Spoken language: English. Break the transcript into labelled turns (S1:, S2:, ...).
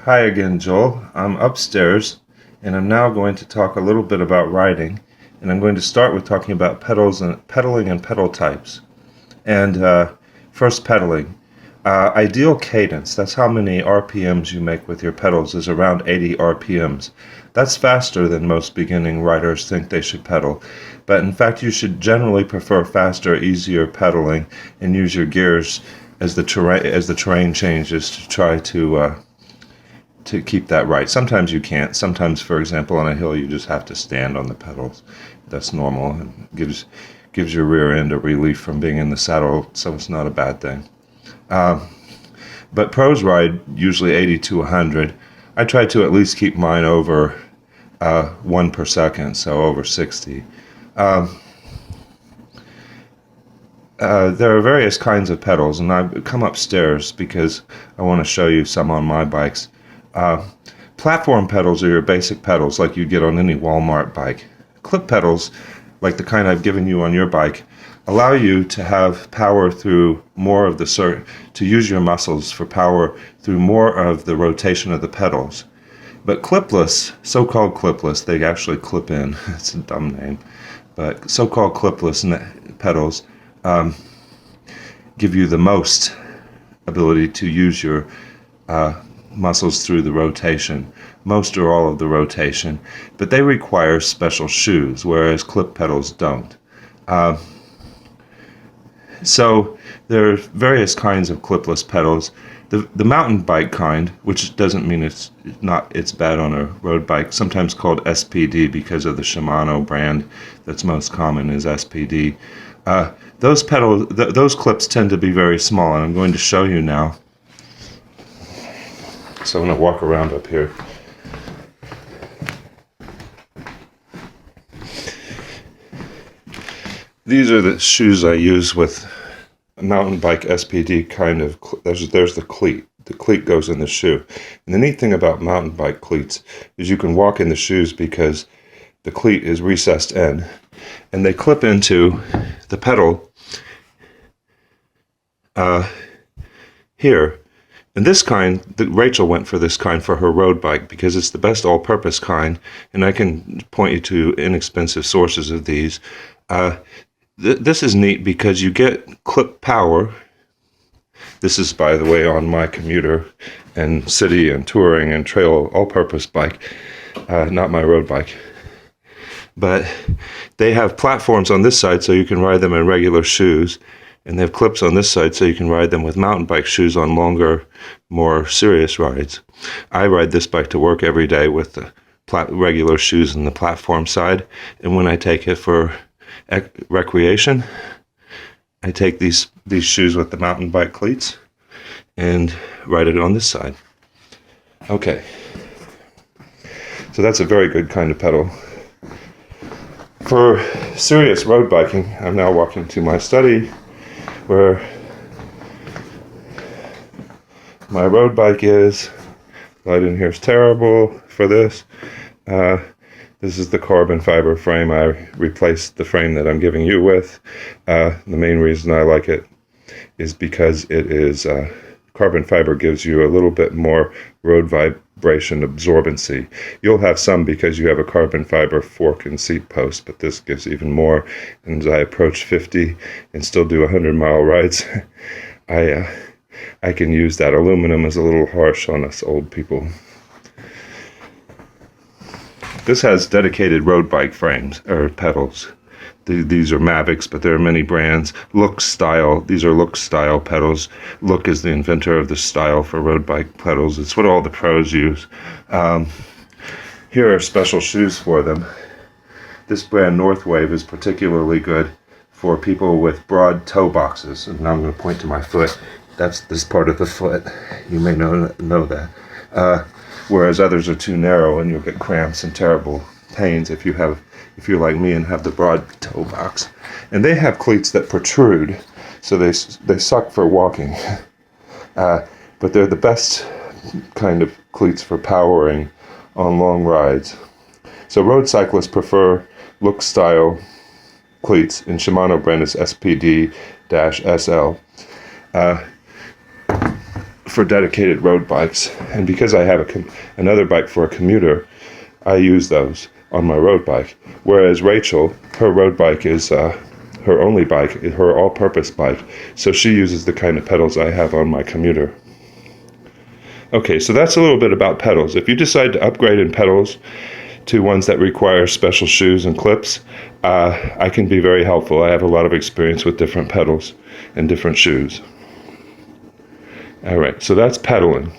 S1: Hi again, Joel. I'm upstairs, and I'm now going to talk a little bit about riding, and I'm going to start with talking about pedaling and pedal types. And first, pedaling. Ideal cadence, that's how many RPMs you make with your pedals, is around 80 RPMs. That's faster than most beginning riders think they should pedal. But in fact, you should generally prefer faster, easier pedaling and use your gears as the terrain changes to try to keep that right. Sometimes you can't. Sometimes, for example, on a hill, you just have to stand on the pedals. That's normal and gives your rear end a relief from being in the saddle, so it's not a bad thing. But pros ride usually 80 to 100. I try to at least keep mine over 1 per second, so over 60. There are various kinds of pedals, and I've come upstairs because I want to show you some on my bikes. Platform pedals are your basic pedals like you'd get on any Walmart bike. Clip pedals, like the kind I've given you on your bike, allow you to have power through more of to use your muscles for power through more of the rotation of the pedals. But clipless, so-called clipless, they actually clip in, it's a dumb name, but so-called clipless pedals give you the most ability to use your muscles through the rotation, most or all of the rotation, but they require special shoes, whereas clip pedals don't. So there are various kinds of clipless pedals. The mountain bike kind, which doesn't mean it's bad on a road bike, sometimes called SPD because of the Shimano brand that's most common is SPD. Those clips tend to be very small, and I'm going to show you now. So I'm going to walk around up here. These are the shoes I use with a mountain bike SPD kind of. There's the cleat. The cleat goes in the shoe. And the neat thing about mountain bike cleats is you can walk in the shoes because the cleat is recessed in, and they clip into the pedal here. And this kind, Rachel went for this kind for her road bike because it's the best all-purpose kind, and I can point you to inexpensive sources of these. This is neat because you get clip power. This is, by the way, on my commuter and city and touring and trail all-purpose bike, not my road bike. But they have platforms on this side so you can ride them in regular shoes, and they have clips on this side so you can ride them with mountain bike shoes on longer, more serious rides. I ride this bike to work every day with the regular shoes on the platform side, and when I take it for recreation, I take these shoes with the mountain bike cleats and ride it on this side. Okay, so that's a very good kind of pedal. For serious road biking, I'm now walking to my study where my road bike is. Light in here is terrible for this. This is the carbon fiber frame. I replaced the frame that I'm giving you with. The main reason I like it is because it is carbon fiber gives you a little bit more road vibration absorbency. You'll have some because you have a carbon fiber fork and seat post, but this gives even more. And as I approach 50 and still do 100-mile rides, I can use that. Aluminum is a little harsh on us old people. This has dedicated road bike frames, or pedals. These are Mavics, but there are many brands. Look Style, these are Look Style pedals. Look is the inventor of the style for road bike pedals. It's what all the pros use. Here are special shoes for them. This brand Northwave is particularly good for people with broad toe boxes. And now I'm going to point to my foot. That's this part of the foot. You may know that. Whereas others are too narrow, and you'll get cramps and terrible pains if you're like me and have the broad toe box. And they have cleats that protrude, so they suck for walking. But they're the best kind of cleats for powering on long rides. So road cyclists prefer Look Style cleats, and Shimano brand is SPD-SL. for dedicated road bikes, and because I have another bike for a commuter, I use those on my road bike. Whereas Rachel, her road bike is her only bike, her all-purpose bike, so she uses the kind of pedals I have on my commuter. Okay, so that's a little bit about pedals. If you decide to upgrade in pedals to ones that require special shoes and clips, I can be very helpful. I have a lot of experience with different pedals and different shoes. All right, so that's pedaling.